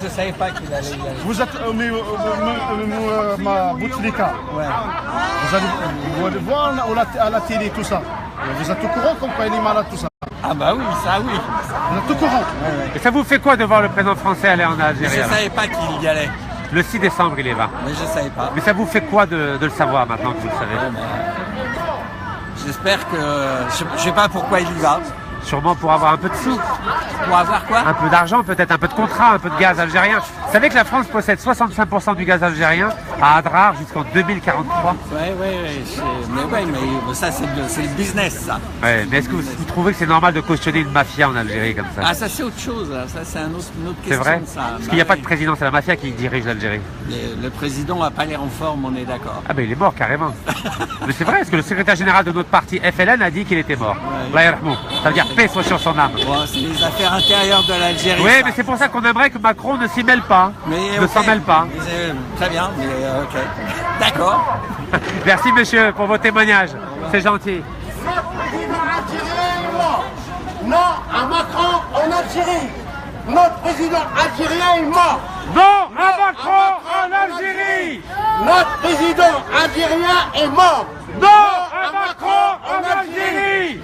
je savais pas qu'il allait y aller. Vous êtes ma Bouteflika. Ouais. Vous allez voir à la télé tout ça. Vous êtes au courant comme quoi il est malade tout ça. Ah bah oui, ça oui. Vous êtes au courant. Et ça vous fait quoi de voir le président français aller en Algérie? Je alors savais pas qu'il y allait. Le 6 décembre, il est là. Mais je savais pas. Mais ça vous fait quoi de le savoir maintenant que vous le savez? J'espère que... Je sais pas pourquoi il y va. Sûrement pour avoir un peu de sous. Pour avoir quoi? Un peu d'argent, peut-être un peu de contrat, un peu de gaz algérien. Vous savez que la France possède 65% du gaz algérien à Adrar jusqu'en 2043? Ouais, mais ça c'est le business ça. Ouais, mais est-ce que vous trouvez que c'est normal de cautionner une mafia en Algérie comme ça? Ah ça c'est autre chose, là. Ça c'est une autre question. C'est vrai? Ça. Parce qu'il n'y a pas de président, c'est la mafia qui dirige l'Algérie. Le président n'a pas l'air en forme, on est d'accord. Ah ben il est mort carrément. Mais c'est vrai, parce que le secrétaire général de notre parti FLN a dit qu'il était mort. Ouais. Ça veut dire paix soit sur son âme. Bon, c'est les affaires intérieures de l'Algérie. Oui, mais c'est pour ça qu'on aimerait que Macron ne s'y mêle pas, mais, ne s'en mêle pas. Très bien, mais ok. D'accord. Merci monsieur pour vos témoignages, c'est gentil. Non à Macron en Algérie. Notre président algérien est mort. Non à Macron en Algérie. Notre président algérien est mort. Non à Macron en Algérie.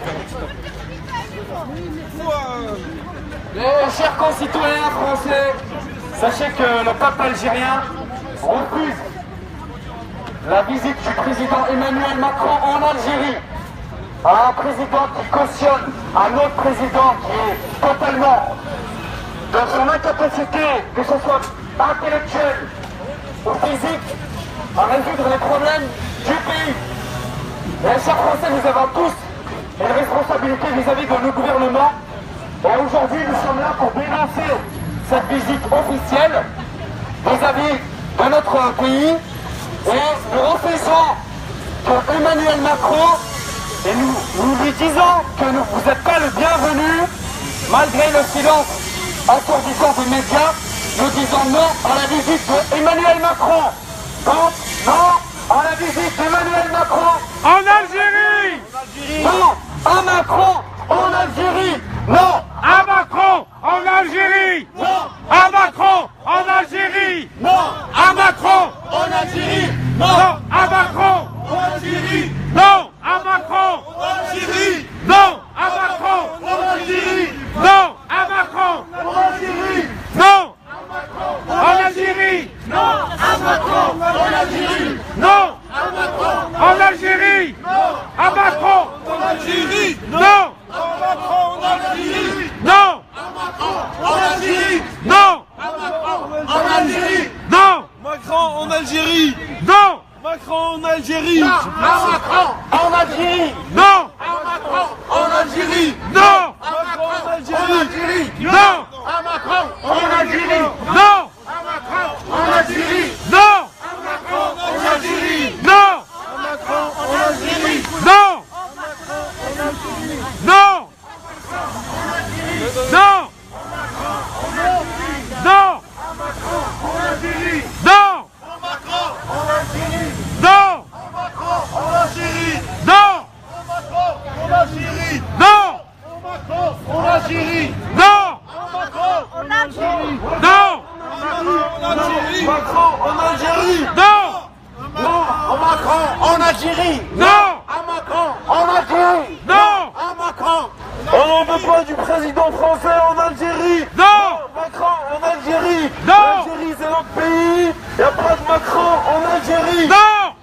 Les chers concitoyens français, sachez que le peuple algérien refuse la visite du président Emmanuel Macron en Algérie. Un président qui cautionne un autre président qui est totalement dans son incapacité, que ce soit intellectuelle ou physique, à résoudre les problèmes du pays. Les chers Français, nous avons tous une responsabilité vis-à-vis de nos gouvernements. Et aujourd'hui, nous sommes là pour dénoncer cette visite officielle vis-à-vis de notre pays. Et nous refusons que Emmanuel Macron, et nous lui disons que vous n'êtes pas le bienvenu, malgré le silence assourdissant des médias, nous disons non à la visite d'Emmanuel Macron. Donc, non à la visite d'Emmanuel Macron en Algérie. Non à Macron en Algérie. Non à Macron en Algérie. Non à Macron en Algérie. Non à Macron en Algérie. non à Macron En Algérie. non à Macron En Algérie. non à Macron En Algérie. non à Macron En Algérie. non en Algérie Non à Macron en Algérie. non À Macron en Algérie à Macron en Algérie. non À Macron en Algérie. non À Macron en Algérie. non À Macron en Algérie. non Macron en Algérie. non Macron en Algérie. À Macron en Algérie. non À Macron En Algérie. non Macron en en Algérie. Algérie. non À Macron en Algérie. non À Macron en Algérie. non Macron en Algérie. non Macron en Algérie. non non non non non non En Algérie. non En Algérie. non Macron en Algérie. non Macron en Algérie. non En Algérie. Macron en Algérie. non À Macron en Algérie. non À Macron en Algérie. non À Macron. On n'en veut pas du président français en Algérie. non Macron en Algérie. Non. L'Algérie c'est notre pays. Y a pas de Macron en Algérie. non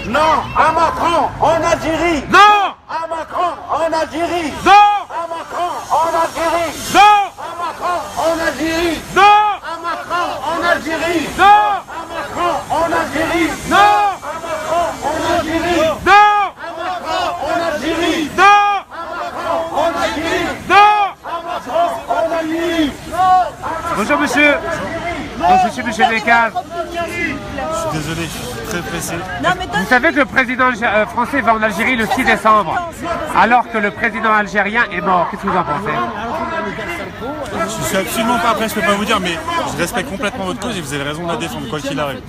Non à Macron en Algérie. non À Macron en Algérie. non À Macron en Algérie. non À Macron en Algérie. non À Macron en Algérie. non À Macron en Algérie. non À Macron en Algérie. non À Macron en Algérie. non En Algérie. non À Macron en Algérie. Bonjour monsieur. Donc, je suis monsieur Descaves. Je suis désolé, je suis très pressé. Vous savez que le président français va en Algérie le 6 décembre, alors que le président algérien est mort. Qu'est-ce que vous en pensez? Je suis absolument pas prêt, je peux pas vous dire, mais je respecte complètement votre cause et vous avez raison de la défendre, quoi qu'il arrive.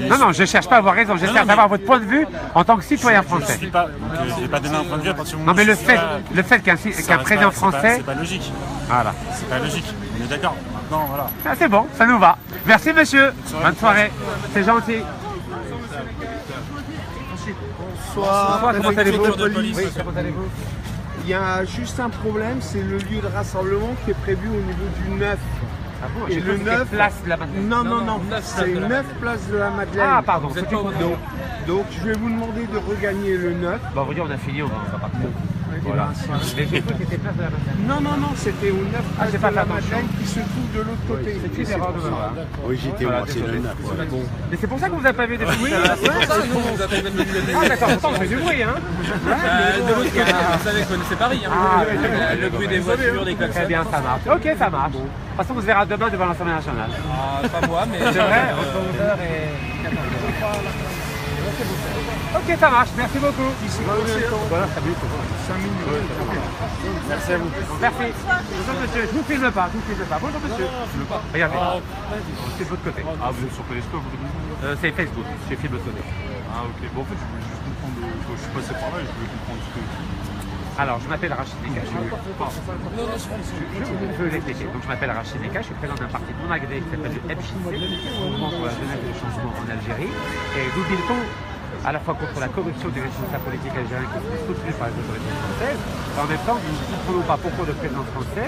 Non, non, je cherche pas à avoir raison, j'espère savoir votre point de vue en tant que citoyen français. Je n'ai pas donné un point de vue à partir du moment Non, mais où le je suis fait qu'un président français... c'est pas logique. Voilà. C'est pas logique, on est d'accord. Non, voilà. Ah, c'est bon, ça nous va. Merci monsieur. Bonne soirée. C'est gentil. Bonsoir, Comment allez-vous? préfecture de police. Oui, comment allez-vous? Il y a juste un problème, c'est le lieu de rassemblement qui est prévu au niveau du 9. Ah bon, Et j'ai le cru que 9, c'était place de la Madeleine. non, c'est 9 places de la Madeleine. Ah pardon, Vous êtes pas au bon. Donc je vais vous demander de regagner le 9. Bon, on va dire on a fini, on va partir. Voilà. Mais j'ai cru que c'était place de la Madeleine. Non, c'était au 9 Ah, j'ai place pas de la fait attention. Madeleine qui se trouve de l'autre côté. C'est une erreur de ma part. Oui, j'étais Voilà, moi, c'est désolé. le 9. Mais c'est pour ça que vous n'avez pas vu depuis tout à l'heure. Vous avez même le Ah d'accord, pourtant on fait du bruit hein. De l'autre côté, vous savez, vous connaissez Paris. Hein. Ah, Le bruit des voitures, des Très klaxons. bien, ça marche. Ok, ça marche. De toute façon, on se verra demain devant l'Assemblée nationale. Ah, pas moi, mais. C'est vrai, entre 11h et 14h. Ok, ça marche. Merci beaucoup. Voilà, salut. 5 minutes. Merci à vous. Merci. Bonjour monsieur, je vous filme pas, Bonjour monsieur. Regardez. C'est de votre côté. Ah, vous êtes sur Periscope, vous C'est Facebook, je filme de l'autre côté. Ah, ok. Bon, en fait, je voulais juste comprendre. Je suis passé par là et je voulais comprendre ce que. Alors, je m'appelle Rachid Neka. Je veux l'expliquer. Donc, je m'appelle Rachid Neka. Je suis président d'un parti non agréé qui s'appelle le MJC, Mouvement pour la jeunesse et le changement en Algérie. Et nous militons à la fois contre la corruption des responsables politiques algériens qui sont soutenus par les autorités françaises. Et en même temps, nous ne comprenons pas pourquoi le président français,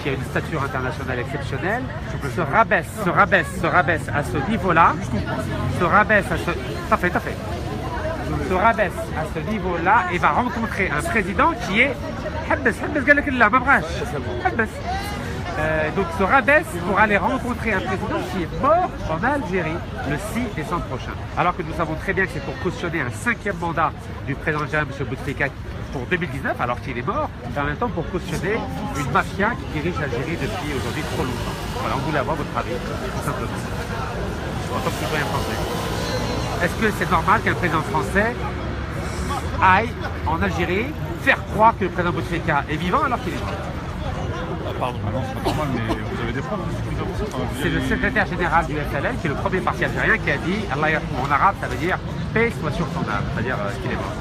qui a une stature internationale exceptionnelle, se rabaisse à ce niveau-là. Se rabaisse à ce niveau-là et va rencontrer un président qui est donc se rabaisse pour aller rencontrer un président qui est mort en Algérie le 6 décembre prochain. Alors que nous savons très bien que c'est pour cautionner un 5e mandat du président algérien M. Bouteflika pour 2019 alors qu'il est mort, et en même temps pour cautionner une mafia qui dirige l'Algérie depuis aujourd'hui trop longtemps. Voilà, on voulait avoir votre avis, tout simplement. En tant que citoyen français. Est-ce que c'est normal qu'un président français aille en Algérie faire croire que le président Bouteflika est vivant alors qu'il est mort? Pardon, non, c'est pas normal, mais vous avez des preuves plus avancées. C'est le secrétaire général du FLN, qui est le premier parti algérien, qui a dit Allah yarhamou en arabe, ça veut dire paix soit sur son âme, c'est-à-dire qu'il est mort.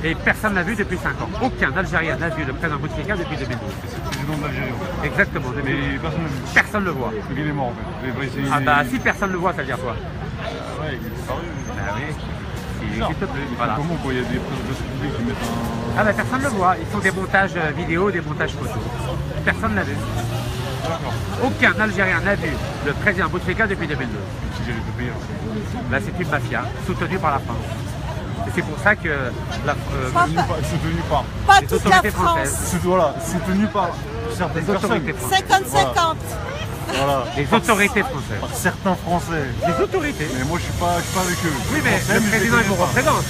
Et personne ne l'a vu depuis 5 ans. Aucun Algérien n'a vu le président Bouteflika depuis 2012. C'est le président de l'Algérie. Exactement. Mais personne ne l'a vu. Personne ne le voit. Donc il est mort en fait. Ah bah si personne ne le voit, ça veut dire quoi? Ouais, il est disparu. Ah oui. Il n'existe plus. Voilà. Comment quoi, il y a des presse publiques qui mettent un. Ah bah personne ne le voit. Ils font des montages vidéo, des montages photos. Personne ne l'a vu. D'accord. Aucun Algérien n'a vu le président Bouteflika depuis 2002. Si j'allais te payer. Là c'est une mafia soutenue par la France. Et c'est pour ça que Soutenu par. Pas les toute la autorités France. françaises, Voilà, soutenu par certaines les personnes. autorités françaises, 50-50. Voilà. les autorités françaises, Par certains Français. les autorités. Mais moi je suis pas avec eux. Oui, mais Français, le je président, les il vous connais pas. représente.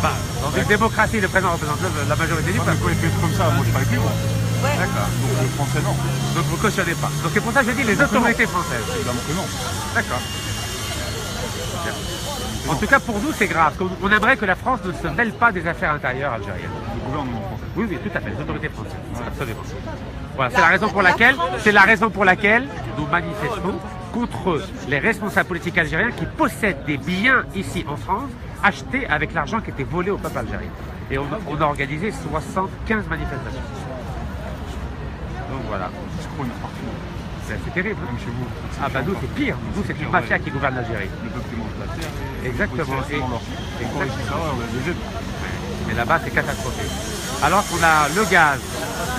Bah, dans une démocratie, le président représente la majorité du Mais peuple. quoi, il fait comme ça, moi je suis pas avec lui. Moi. D'accord. Donc le français non. Donc vous cautionnez pas. Donc c'est pour ça que je dis les autorités françaises. Évidemment que non. D'accord. En tout cas, pour nous, c'est grave. On aimerait que la France ne se mêle pas des affaires intérieures algériennes. Le gouvernement français. Oui, oui, tout à fait, les autorités françaises. Absolument. Voilà, La- c'est la raison pour la laquelle nous manifestons contre les responsables politiques algériens qui possèdent des biens ici en France achetés avec l'argent qui était volé au peuple algérien. Et on a organisé 75 manifestations. Donc voilà. C'est quoi une partie C'est terrible. Comme chez vous. Ah bah nous c'est pire. Nous c'est une mafia qui gouverne l'Algérie. Le peuple qui mange la terre. Exactement. C'est l'or. Et quand il ça, on a des jets. Mais là-bas, c'est catastrophique. Alors qu'on a le gaz,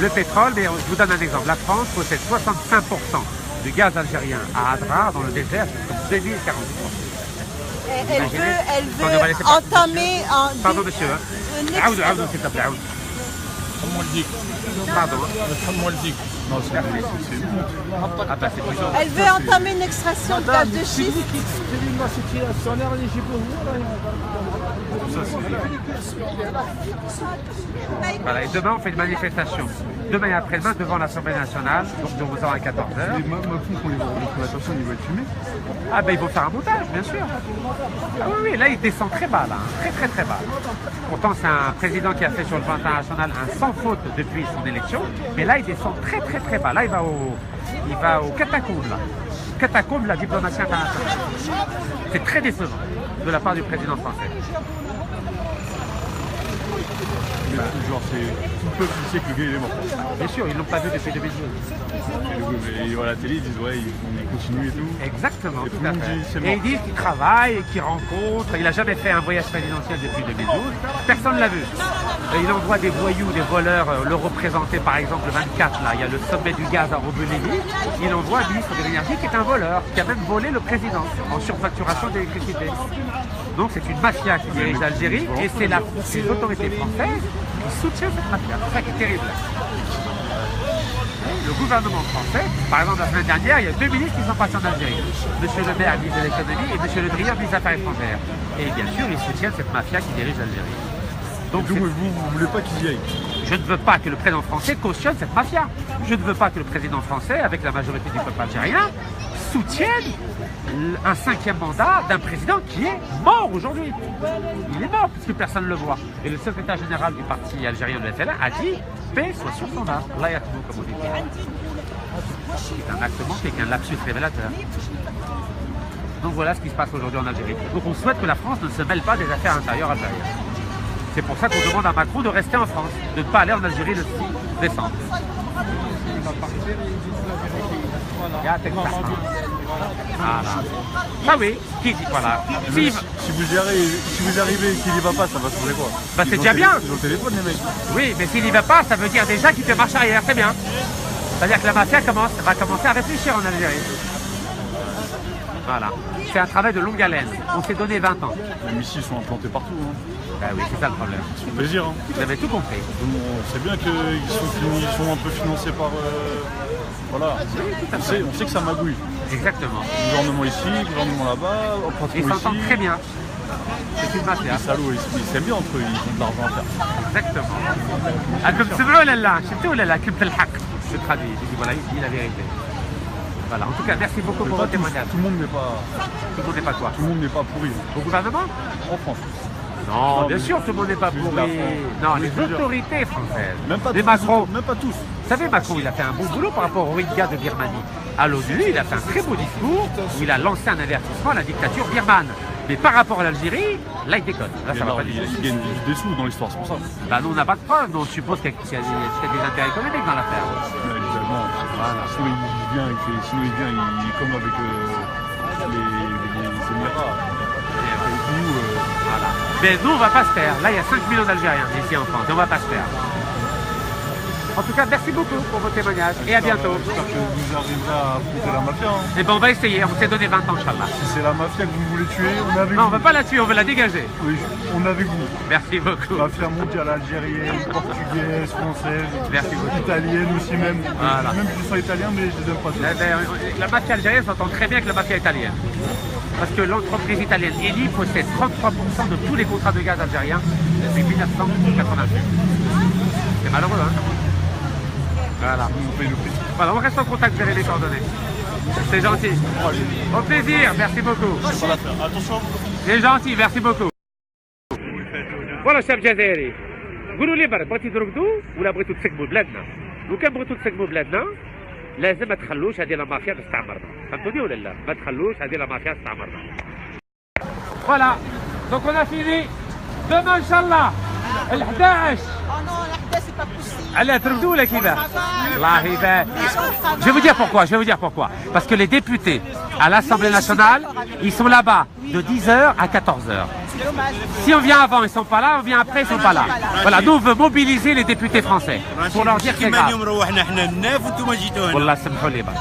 le pétrole, mais je vous donne un exemple. La France possède 65% du gaz algérien à Adrar, dans le désert, jusqu'en 2043. Elle On va laisser veut partir, entamer en Pardon, monsieur. une Aoud, aoud, s'il te plaît, aoud. Pardon. Non, c'est Ah bah c'est plutôt... Elle veut entamer une extraction de gaz de schiste. Voilà, et demain, on fait une manifestation. Demain et après-demain, devant l'Assemblée nationale, donc de 11h à 14h. Les Macron, quand ils vont remettre la personne, il va être fumé. Ah ben ils vont faire un montage, bien sûr. Ah oui, oui, là il descend très bas, là, hein. Très très bas. Pourtant c'est un président qui a fait sur le plan international un sans faute depuis son élection, mais là il descend très bas. Là il va au catacombe, là. Catacombe de la diplomatie internationale. C'est très décevant de la part du président français. Genre, c'est tout le peuple qui sait que le gars il est mort. Bien sûr, ils l'ont pas vu depuis 2012. Et ils voient la télé, ils disent ouais, ils continuent et tout. Exactement, Et tout tout le à monde fait. dit, c'est Et mort. ils disent qu'il travaille, qu'il rencontre. Il n'a jamais fait un voyage présidentiel depuis 2012. Personne ne l'a vu. Et il envoie des voyous, des voleurs, le représenter par exemple le 24, là, il y a le sommet du gaz à Robeleville. Il envoie un ministre de l'énergie qui est un voleur, qui a même volé le président en surfacturation d'électricité. Donc c'est une mafia qui dirige l'Algérie et c'est les autorités françaises qui soutiennent cette mafia. C'est ça qui est terrible. Le gouvernement français, par exemple la semaine dernière, il y a 2 ministres qui sont partis en Algérie. Monsieur Le Maire, ministre de l'économie, et Monsieur Le Drian, ministre des Affaires étrangères. Et bien sûr, ils soutiennent cette mafia qui dirige l'Algérie. Donc vous voulez pas qu'ils y aillent? je ne veux pas que le président français cautionne cette mafia. Je ne veux pas que le président français, avec la majorité du peuple algérien, soutienne un 5e mandat d'un président qui est mort aujourd'hui. Il est mort puisque personne ne le voit. Et le secrétaire général du parti algérien de FLN a dit paix soit sur son âme. Là, il y a tout, comme on dit. C'est un acte manqué, un lapsus révélateur. Donc voilà ce qui se passe aujourd'hui en Algérie. Donc on souhaite que la France ne se mêle pas des affaires intérieures algériennes. C'est pour ça qu'on demande à Macron de rester en France, de ne pas aller en Algérie le 6 décembre. Voilà. Ah oui, qui dit voilà. Si vous y arrivez et qu'il y va pas, ça va changer quoi? Bah c'est déjà bien. Ils ont le téléphone les mecs. Oui, mais s'il n'y va pas, ça veut dire déjà qu'il fait marche arrière, c'est bien. C'est-à-dire que la mafia va commencer à réfléchir en Algérie. Voilà. C'est un travail de longue haleine. On s'est donné 20 ans. Les missiles sont implantés partout. Hein. Bah oui, c'est ça le problème. C'est pour plaisir. Hein. Vous avez tout compris. On sait bien qu'ils sont un peu financés par... Voilà. On sait que ça magouille. Exactement. Le gouvernement ici, le gouvernement là-bas, patron Ils s'entendent très bien. C'est une mafia. Les salauds, ils s'aiment bien entre eux, ils ont de l'argent à faire. Exactement. Comme تسمعوا ولا لا؟ شفتوا ولا لا؟ كلمة الحق. Je traduis, je dis voilà, il dit la vérité. Voilà. En tout cas, merci beaucoup pour votre témoignage. Tout le monde n'est pas... Tout le monde n'est pas quoi? Tout le monde n'est pas pourri. Au gouvernement? En France. Non, bien sûr, tout le monde n'est pas juste pourri. la France. Non, Je les veux dire. autorités françaises. Même pas Les tous. Macron. Même pas tous. Vous savez, Macron, il a fait un bon boulot par rapport au Rohingya de Birmanie. À l'ONU, il a fait un très beau discours où il a lancé un avertissement à la dictature birmane. Mais par rapport à l'Algérie, là, il déconne. Là, ça va pas du tout. Il gagne des sous dans l'histoire, c'est pour ça. Bah, nous, on n'a pas de preuves, mais on suppose qu'il y a des intérêts économiques dans l'affaire. Évidemment. Voilà. Sinon, il vient, il est comme avec les Émirats. Voilà. Mais nous, on va pas se faire. Là, il y a 5 millions d'Algériens ici en France. On va pas se faire. En tout cas, merci beaucoup pour vos témoignages et à bientôt. J'espère que vous arriverez à affronter la mafia. Hein. Et ben, on va essayer. On s'est donné 20 ans, Inch'Allah. Si c'est la mafia que vous voulez tuer, on est avec Non, on vous. ne veut pas la tuer, on veut la dégager. Oui, on est avec vous. Merci beaucoup. Mafia mondiale algérienne, portugaise, française, Merci beaucoup. italienne aussi même. Voilà. Même si je suis italien, mais je les aime pas tous. Eh ben, la mafia algérienne s'entend très bien avec la mafia italienne. Parce que l'entreprise italienne Eni possède 33% de tous les contrats de gaz algériens depuis 1988. C'est malheureux, hein? Voilà. Voilà, on reste en contact, vous avez les coordonnées. C'est gentil. Au plaisir, merci beaucoup. Attention. C'est gentil, merci beaucoup. Voilà, chef Jazairi. قولوا لي برك بغيتوا ترقدوا ولا بغيتوا تسقموا بلادنا؟ لو كان بغيتوا تسقموا بلادنا لازم ما تخلوش هذه لا مافيا تستعمرنا، فهمتوني ولا لا؟ ما تخلوش هذه لا مافيا تستعمرنا. Voilà, donc on a fini. Demain, Inch'Allah, le 11. Oh non, la Hda, c'est pas possible. Allez, ترقدوا ولا كذا؟ Travail. الله يبارك. Les gens travaillent. Je vais vous dire pourquoi. Parce que les députés à l'Assemblée nationale, ils sont là-bas de 10h à 14h. C'est dommage. Si on vient avant, ils ne sont pas là, on vient après, ils ne sont pas là. Voilà, nous on veut mobiliser les députés français pour leur dire que c'est كيما grave. اليوم روحنا احنا الناف وانتم جيتوا هنا والله سمحوا لي بقى.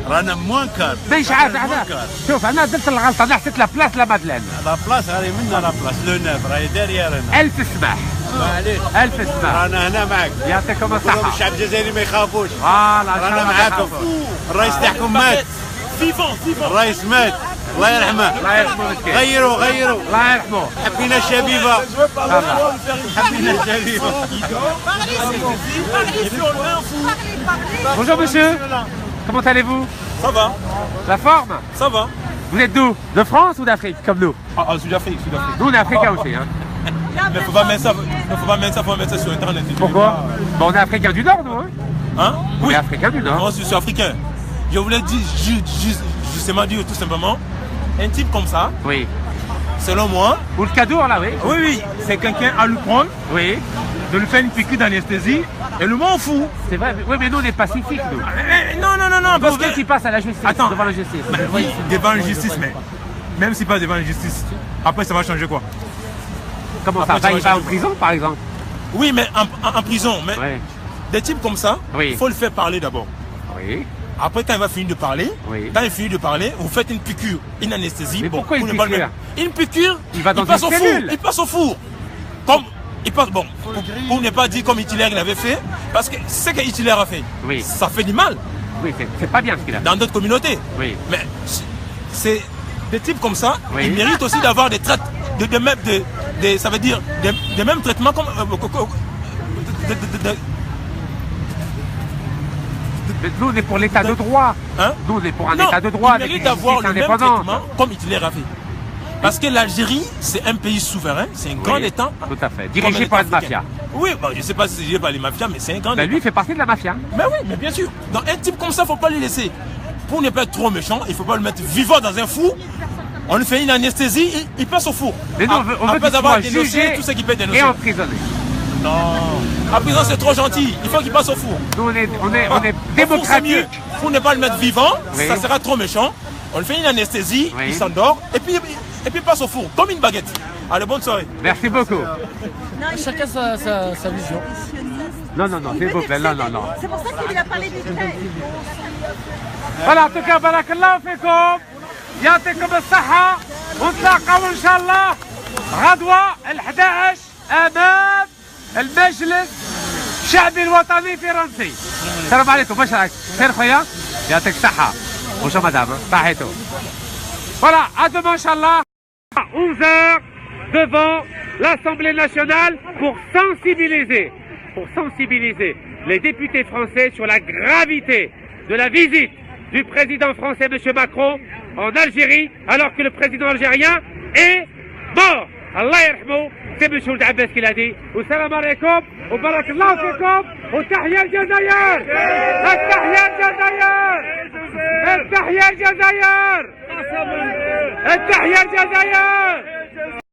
رانا موانكر مش عارف انا شوف انا درت الغلطه انا حسيت لا بلاس لا مادلين. لا بلاص هذه منا لا بلاص لو ناف راهي داريرنا الف سماح معليش الف سماح رانا هنا معك يعطيكم كلهم الصحه. الشعب الجزائري ما يخافوش فوالا رانا معاكم الرئيس تاعكم مات الرئيس مات الله يرحمه الله يرحمه مسكين غيروا الله يرحمه. حبينا الشبيبه حبينا الشبيبه Bonjour monsieur, comment allez-vous? Ça va, La forme? ça va. Vous êtes d'où? De France ou d'Afrique comme nous? Ah, Sud-Afrique, Sud-Afrique. Nous on est africains aussi. Hein. Mais faut pas mettre ça, faut mettre ça sur internet. Pourquoi? Bon, on est africains du Nord nous. Hein? Hein? On Oui. est africains du Nord. Moi, je suis africain. Je voulais dire, justement dire tout simplement, un type comme ça, Oui. selon moi, Ou le Cadour là, oui. oui, c'est quelqu'un à lui prendre, Oui, de lui faire une piqûre d'anesthésie, et le monde fou. c'est vrai. Oui, mais nous, on est pacifiques, nous. Non, Parce parce que tu passes à la justice, Attends. devant la justice. oui, devant la justice, mais même si pas devant la justice, après ça va changer quoi? Comment Après, ça tu va? Il vas va en changer. prison, par exemple? Oui, mais en prison, mais Oui, des types comme ça, Oui. il faut le faire parler d'abord. oui. Après, quand il va finir de parler, Oui. quand il finit de parler, vous faites une piqûre, une anesthésie. Mais pourquoi pour une ne pas le piqûre? mettre. Une piqûre, Il va dans passe une au four. cellule. Il passe au four. Comme, il passe, bon, pour ne pas dire comme Hitler l'avait fait, parce que ce que Hitler a fait, Oui. ça fait du mal Oui, c'est pas bien ce qu'il a fait. dans d'autres communautés. Oui. Mais c'est des types comme ça, Oui. ils méritent aussi d'avoir des traitements, ça veut dire des mêmes traitements comme Mais nous, on est pour l'état de droit. hein? Nous, on est pour un Non, état de droit ils avec une méritent d'avoir justice le même indépendante. traitement comme Hitler a fait. Parce que l'Algérie, c'est un pays souverain, c'est un grand Oui, État. tout à fait. comme Dirigé un par État une mafia. africain. Oui, bon, je ne sais pas si c'est dirigé par les mafias, mais c'est un grand Ben, État. lui, il fait partie de la mafia. Mais oui, mais bien sûr. Donc un type comme ça, il ne faut pas le laisser. Pour ne pas être trop méchant, il ne faut pas le mettre vivant dans un four. On lui fait une anesthésie, il passe au four. Mais nous, on veut Après qu'il avoir soit dénoncé jugé tout ce qui peut être dénoncé. et emprisonné. Non. À présent, c'est trop gentil. Il faut qu'il passe au four. Nous, on est Au four, c'est mieux. démocratique. Pour ne pas le mettre vivant, Oui. ça sera trop méchant. On lui fait une anesthésie, Oui. il s'endort, et puis il passe au four, comme une baguette. Allez, bonne soirée. Merci beaucoup. Chacun sa vision. Non, s'il vous plaît, non. C'est pour ça qu'il a parlé du trait. فوالا en tout cas بارك الله فيكم يعطيكم الصحة ونتلاقاو إن شاء الله غدوة ال11 أمام المجلس الشعبي الوطني الفرنسي. السلام عليكم باش راك؟ خير خويا؟ يعطيك الصحة. بونجور مدام صحيتو. Voilà, à demain Inch'Allah, à 11h devant l'Assemblée nationale pour sensibiliser les députés français sur la gravité de la visite du président français M. Macron en Algérie alors que le président algérien est mort. Allah yarhamou, c'est M. Ould Abbas qui l'a dit. Salam alaikum, wa barakallahu fikum, wa tahiyya al-Jazair. Tahiyya al-Jazair. Tahiyya al-Jazair. Tahiyya al-Jazair.